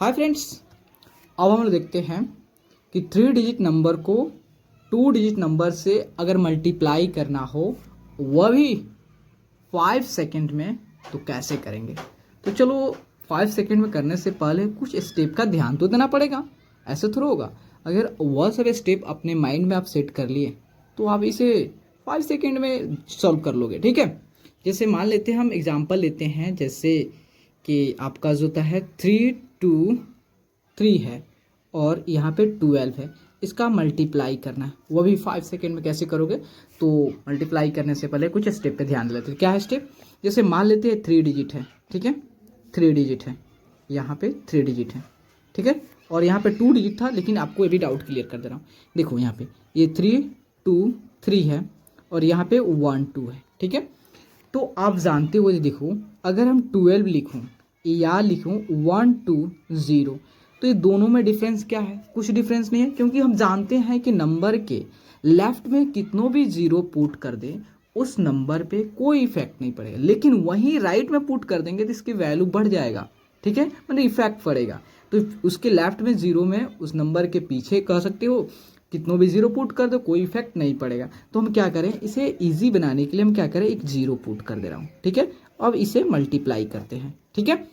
Hi friends, अब हम लोग देखते हैं कि 3 डिजिट नंबर को 2 डिजिट नंबर से अगर मल्टीप्लाई करना हो वह भी 5 सेकेंड में, तो कैसे करेंगे। तो चलो 5 सेकेंड में करने से पहले कुछ स्टेप का ध्यान तो देना पड़ेगा, ऐसे थोड़ा होगा। अगर वह सब स्टेप अपने माइंड में आप सेट कर लिए तो आप इसे 5 सेकेंड में सॉल्व कर लोगे। ठीक है, जैसे मान लेते हैं, हम एग्जांपल लेते हैं, जैसे कि आपका जो होता है 3 है और यहाँ पे 12 है, इसका मल्टीप्लाई करना है, वो भी 5 सेकेंड में कैसे करोगे। तो मल्टीप्लाई करने से पहले कुछ स्टेप पे ध्यान देते हैं। क्या है स्टेप, जैसे मान लेते हैं 3 डिजिट है, ठीक है, 3 डिजिट है, यहाँ पे 3 डिजिट है, ठीक है, और यहाँ पे 2 डिजिट था, लेकिन आपको ये भी डाउट क्लियर कर दे रहा हूँ। देखो यहाँ पे ये 3 है और यहाँ पे 1 2 है, ठीक है। तो आप जानते हो, देखो अगर हम 12 लिखूँ या लिखूँ 1 2 0, तो ये दोनों में डिफरेंस क्या है, कुछ डिफरेंस नहीं है, क्योंकि हम जानते हैं कि नंबर के लेफ्ट में कितनों भी जीरो पुट कर दें उस नंबर पे कोई इफेक्ट नहीं पड़ेगा, लेकिन वहीं राइट में पुट कर देंगे तो इसकी वैल्यू बढ़ जाएगा, ठीक है, मतलब इफेक्ट पड़ेगा। तो उसके लेफ्ट में जीरो में उस नंबर के पीछे कह सकते हो कितनों भी जीरो पुट कर दो, कोई इफेक्ट नहीं पड़ेगा। तो हम क्या करें, इसे इजी बनाने के लिए हम क्या करें, एक जीरो पुट कर दे रहा हूँ, ठीक है। अब इसे मल्टीप्लाई करते हैं, ठीक है।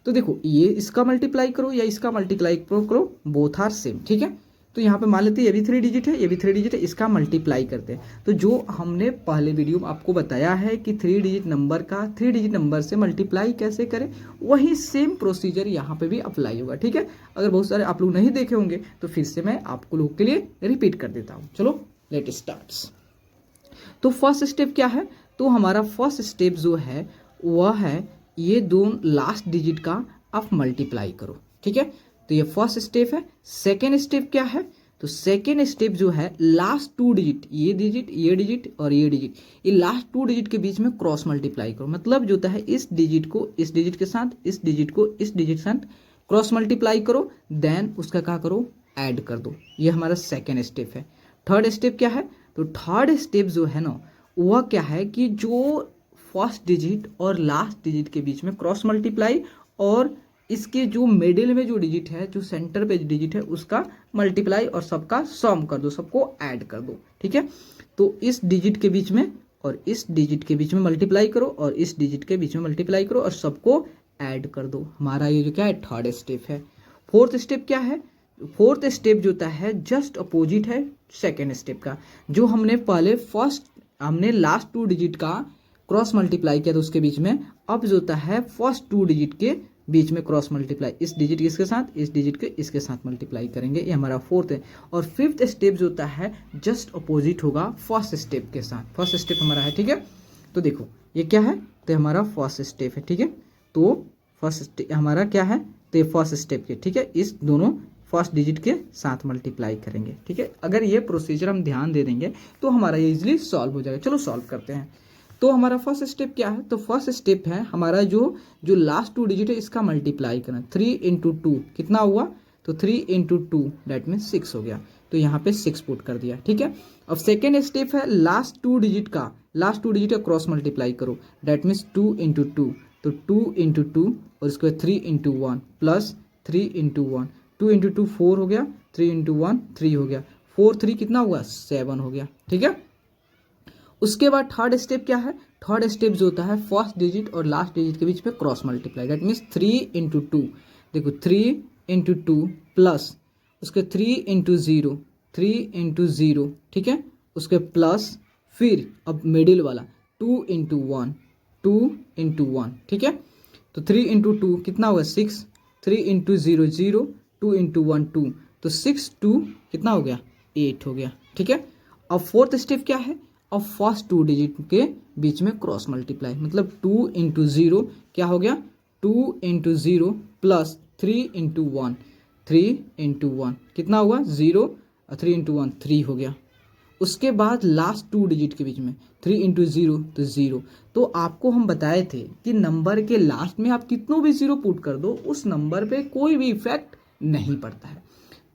तो देखो ये इसका मल्टीप्लाई करो या इसका मल्टीप्लाई करो, बोथ आर सेम, ठीक है। तो यहाँ पे मान लेते हैं ये भी 3 डिजिट है, ये भी 3 डिजिट है, इसका मल्टीप्लाई करते हैं। तो जो हमने पहले वीडियो में आपको बताया है कि 3 डिजिट नंबर का 3 डिजिट नंबर से मल्टीप्लाई कैसे करें, वही सेम प्रोसीजर यहाँ पे भी अप्लाई होगा, ठीक है। अगर बहुत सारे आप लोग नहीं देखे होंगे तो फिर से मैं आपको लोगों के लिए रिपीट कर देता हूँ। चलो लेट स्टार्ट। तो फर्स्ट स्टेप क्या है, तो हमारा फर्स्ट स्टेप जो है वह है ये दोनों लास्ट डिजिट का आप मल्टीप्लाई करो, ठीक है। तो ये फर्स्ट स्टेप है। सेकेंड स्टेप क्या है, तो सेकेंड स्टेप जो है लास्ट 2 डिजिट, ये डिजिट ये डिजिट और ये डिजिट, ये लास्ट 2 डिजिट के बीच में क्रॉस मल्टीप्लाई करो। मतलब जो होता है इस डिजिट को इस डिजिट के साथ, इस डिजिट को इस डिजिट के साथ क्रॉस मल्टीप्लाई करो, देन उसका क्या करो, ऐड कर दो। ये हमारा सेकेंड स्टेप है। थर्ड स्टेप क्या है, तो थर्ड स्टेप जो है ना वह क्या है कि जो फर्स्ट डिजिट और लास्ट डिजिट के बीच में क्रॉस मल्टीप्लाई, और इसके जो मिडिल में जो डिजिट है, जो सेंटर पे डिजिट है, उसका मल्टीप्लाई और सबका सम कर दो, सबको ऐड कर दो, ठीक है। तो इस डिजिट के बीच में और इस डिजिट के बीच में मल्टीप्लाई करो और इस डिजिट के बीच में मल्टीप्लाई करो और सबको ऐड कर दो। हमारा ये जो क्या है थर्ड स्टेप है। फोर्थ स्टेप क्या है, फोर्थ स्टेप जो होता है जस्ट अपोजिट है सेकेंड स्टेप का। जो हमने पहले हमने लास्ट 2 डिजिट का क्रॉस मल्टीप्लाई किया था उसके बीच में, अब जो होता है फर्स्ट 2 डिजिट के बीच में क्रॉस मल्टीप्लाई, इस डिजिट इसके साथ, इस डिजिट के इसके साथ मल्टीप्लाई करेंगे। ये हमारा फोर्थ है। और फिफ्थ स्टेप जो होता है जस्ट अपोजिट होगा फर्स्ट स्टेप के साथ। फर्स्ट स्टेप हमारा है, ठीक है। तो देखो ये क्या है, तो हमारा फर्स्ट स्टेप है, ठीक है। तो फर्स्ट स्टेप हमारा क्या है, तो ये फर्स्ट स्टेप के, ठीक है, इस दोनों फर्स्ट डिजिट के साथ मल्टीप्लाई करेंगे, ठीक है। अगर ये प्रोसीजर हम ध्यान दे देंगे तो हमारा ये इजिली सॉल्व हो जाएगा। चलो सॉल्व करते हैं। तो हमारा फर्स्ट स्टेप क्या है, तो फर्स्ट स्टेप है हमारा जो लास्ट 2 डिजिट है इसका मल्टीप्लाई करना। 3 इंटू 2 कितना हुआ, तो 3 इंटू 2 दैट मीन 6 हो गया। तो यहाँ पे 6 पुट कर दिया, ठीक है। अब सेकेंड स्टेप है लास्ट 2 डिजिट का क्रॉस मल्टीप्लाई करो, दैट मीन्स 2 इंटू 2, तो 2 इंटू 2 और इसके बाद 3 इंटू 1 प्लस 3 इंटू 1, 2 इंटू 2 4 हो गया, 3 इंटू 1 3 हो गया, 4 3 कितना हुआ 7 हो गया, ठीक है। उसके बाद थर्ड स्टेप क्या है, थर्ड स्टेप जो होता है फर्स्ट डिजिट और लास्ट डिजिट के बीच में cross multiply, that means 3 into 2, देखो 3 इंटू 2 प्लस उसके 3 इंटू 0, 3 इंटू 0, ठीक है, उसके प्लस फिर अब मिडिल वाला 2 इंटू 1, 2 इंटू 1, ठीक है। तो 3 इंटू 2 कितना हुआ 6, 3 इंटू 0 0, 2 इंटू 1 2, तो 6 2 कितना हो गया 8 हो गया, ठीक है। अब फोर्थ स्टेप क्या है, अब फर्स्ट 2 डिजिट के बीच में क्रॉस मल्टीप्लाई, मतलब 2 इंटू 0 क्या हो गया, 2 इंटू 0 प्लस 3 इंटू 1, 3 इंटू 1 कितना हुआ 0, 3 इंटू 1 3 हो गया। उसके बाद लास्ट 2 डिजिट के बीच में 3 इंटू 0 तो 0। तो आपको हम बताए थे कि नंबर के लास्ट में आप कितनों भी 0 पुट कर दो उस नंबर पे कोई भी इफेक्ट नहीं पड़ता है।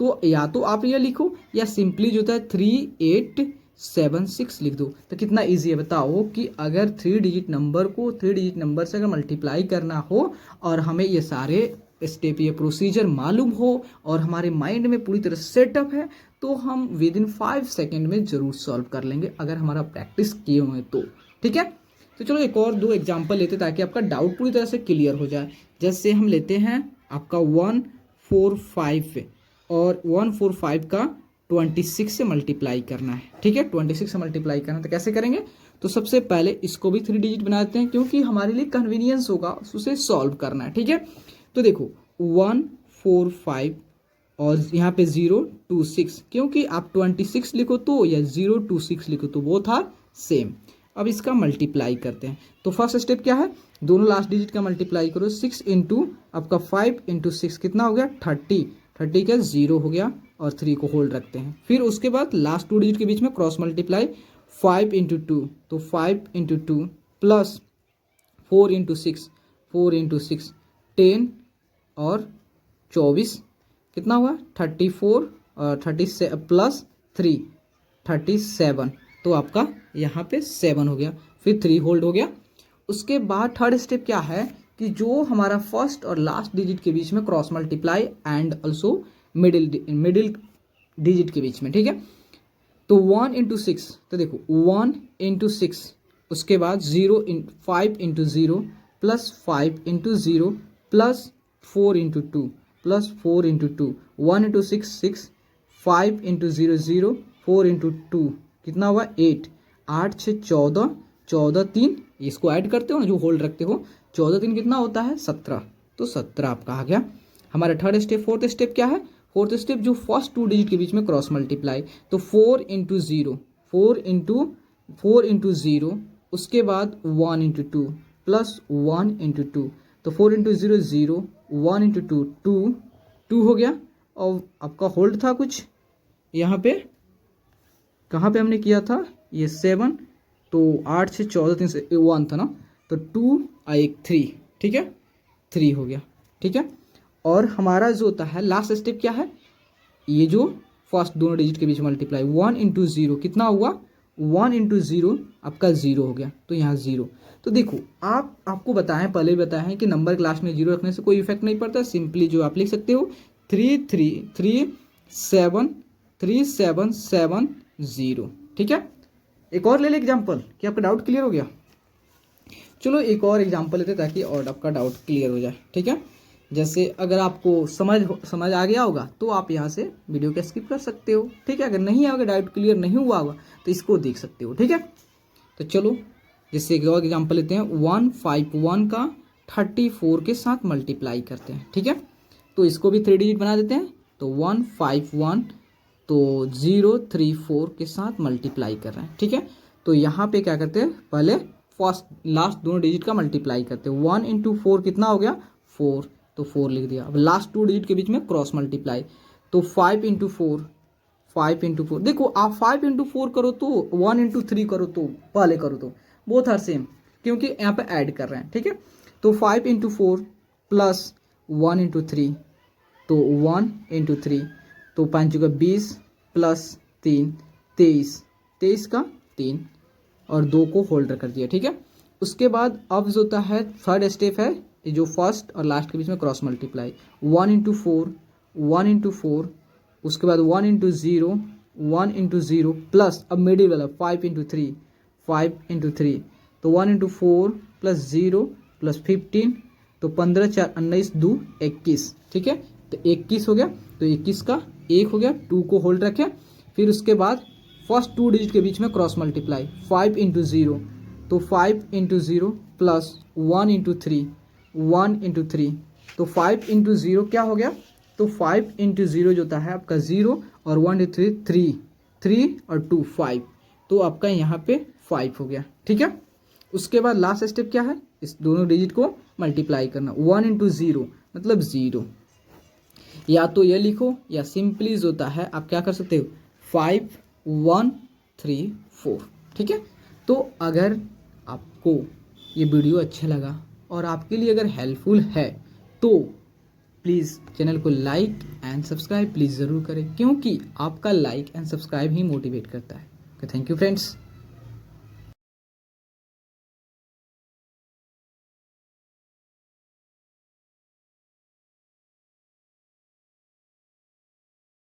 तो या तो आप ये लिखो या सिंपली जो होता है 3876 लिख दो। तो कितना इजी है बताओ कि अगर 3 डिजिट नंबर को 3 डिजिट नंबर से अगर मल्टीप्लाई करना हो और हमें ये सारे स्टेप ये प्रोसीजर मालूम हो और हमारे माइंड में पूरी तरह सेटअप है तो हम विद इन 5 सेकेंड में जरूर सॉल्व कर लेंगे अगर हमारा प्रैक्टिस किए हुए तो। ठीक है, तो चलो एक और 2 एग्जाम्पल लेते ताकि आपका डाउट पूरी तरह से क्लियर हो जाए। जैसे हम लेते हैं आपका 145 और 145 का 26 से मल्टीप्लाई करना है। ठीक है, 26 से मल्टीप्लाई करना है तो कैसे करेंगे? तो सबसे पहले इसको भी 3 डिजिट बना देते हैं क्योंकि हमारे लिए कन्वीनियंस होगा उसे सॉल्व करना है। ठीक है, तो देखो 145 और यहाँ पे 026, क्योंकि आप 26 लिखो तो या 026 लिखो तो वो था सेम। अब इसका मल्टीप्लाई करते हैं। तो फर्स्ट स्टेप क्या है? दोनों लास्ट डिजिट का मल्टीप्लाई करो। 6 इंटू आपका 5 इंटू 6 कितना हो गया? 30। 30 का 0 हो गया और 3 को होल्ड रखते हैं। फिर उसके बाद लास्ट 2 डिजिट के बीच में क्रॉस मल्टीप्लाई 5 इंटू 2, तो 5 इंटू 2 प्लस 4 इंटू 6, 4 इंटू 6 10 और 24 कितना हुआ? 34 और 30 प्लस 3 37, तो आपका यहाँ पे 7 हो गया। फिर 3 होल्ड हो गया। उसके बाद थर्ड स्टेप क्या है कि जो हमारा फर्स्ट और लास्ट डिजिट के बीच में cross multiply and also middle digit के बीच में। ठीक है, तो 1 इंटू 6, तो देखो 1 इंटू 6, उसके बाद 5 into 0 plus 5 into 0 plus 4 into 2 plus 4 into 2, 1 into 6 6, 5 into 0 0, 4 into 2 कितना हुआ? 8, 8 6 14, 14 3, इसको ऐड करते हो ना जो होल्ड रखते हो, 14 3 कितना होता है? 17, तो 17 आपका आ गया। हमारा थर्ड स्टेप। फोर्थ स्टेप क्या है? फोर्थ स्टेप जो फर्स्ट 2 डिजिट के बीच में क्रॉस मल्टीप्लाई, तो 4 इंटू 0, 4 इंटू 0, उसके बाद 1 इंटू 2 प्लस 1 इंटू 2, तो 4 इंटू 0 0, 1 इंटू 2 2, 2 हो गया। और आपका होल्ड था कुछ यहाँ पे, कहाँ पे हमने किया था? ये 7, तो 8 से 14 3 से 1 था ना, तो 2 1 3। ठीक है, 3 हो गया। ठीक है, और हमारा जो होता है लास्ट स्टेप क्या है? ये जो फर्स्ट दोनों डिजिट के बीच मल्टीप्लाई 1 इंटू 0 कितना हुआ? 1 इंटू 0 आपका 0 हो गया, तो यहाँ 0। तो देखो आपको बताएं, पहले भी बताएं कि नंबर क्लास में 0 रखने से कोई इफेक्ट नहीं पड़ता। सिंपली जो आप लिख सकते हो 3 3 3 7 3 7 7 0। ठीक है, एक और ले ले एग्जाम्पल, क्या आपका डाउट क्लियर हो गया? चलो एक और एग्जाम्पल लेते ताकि और आपका डाउट क्लियर हो जाए। ठीक है, जैसे अगर आपको समझ आ गया होगा तो आप यहाँ से वीडियो को स्किप कर सकते हो। ठीक है, अगर नहीं आगे डाउट क्लियर नहीं हुआ होगा तो इसको देख सकते हो। ठीक है, तो चलो जैसे एक और एग्जाम्पल लेते हैं। 151 का 34 के साथ मल्टीप्लाई करते हैं। ठीक है, तो इसको भी 3 डिजिट बना देते हैं। तो 151 तो 034 के साथ मल्टीप्लाई कर रहे हैं। ठीक है, तो यहाँ पे क्या करते हैं? पहले फर्स्ट लास्ट दोनों डिजिट का मल्टीप्लाई करते हैं। 1 इंटू 4 कितना हो गया? 4, तो 4 लिख दिया। अब लास्ट 2 डिजिट के बीच में क्रॉस मल्टीप्लाई, तो 5 इंटू 4, 5 इंटू 4, देखो आप 5 इंटू 4 करो तो 1 इंटू 3 करो तो पहले करो तो बोथ आर सेम, क्योंकि यहाँ पे ऐड कर रहे हैं। ठीक है, तो 5 इंटू 4 प्लस 1 इंटू 3, तो 1 इंटू 3, तो 5 का 20 प्लस 3 23, 23 का 3 और 2 को होल्डर कर दिया। ठीक है, उसके बाद अब जो होता है थर्ड स्टेप है जो फर्स्ट और लास्ट के बीच में क्रॉस मल्टीप्लाई। 1 इंटू 4, 1 इंटू 4, उसके बाद 1 इंटू 0, 1 इंटू 0 प्लस अब मिडिल वाला 5 इंटू 3, 5 इंटू 3, तो 1 इंटू 4 प्लस 0 प्लस 15, तो 15 4 19 2 21। ठीक है, तो 21 हो गया, तो 21 का 1 हो गया, 2 को होल्ड रखें। फिर उसके बाद फर्स्ट 2 डिजिट के बीच में क्रॉस मल्टीप्लाई 5 इंटू 0, तो 5 इंटू 0 प्लस 1 इंटू 3, 1 इंटू 3, तो 5 इंटू 0 क्या हो गया? तो 5 इंटू 0 जो होता है आपका 0 और 1 इंटू 3 3 और 2 5, तो आपका यहाँ पे 5 हो गया। ठीक है, उसके बाद लास्ट स्टेप क्या है? इस दोनों डिजिट को मल्टीप्लाई करना। 1 इंटू 0 मतलब 0, या तो ये लिखो या सिंपली जो होता है आप क्या कर सकते हो 5 1 3 4। ठीक है, तो अगर आपको ये वीडियो अच्छा लगा और आपके लिए अगर हेल्पफुल है तो प्लीज़ चैनल को लाइक एंड सब्सक्राइब प्लीज़ ज़रूर करें, क्योंकि आपका like and subscribe he motivate करता है। Thank you friends.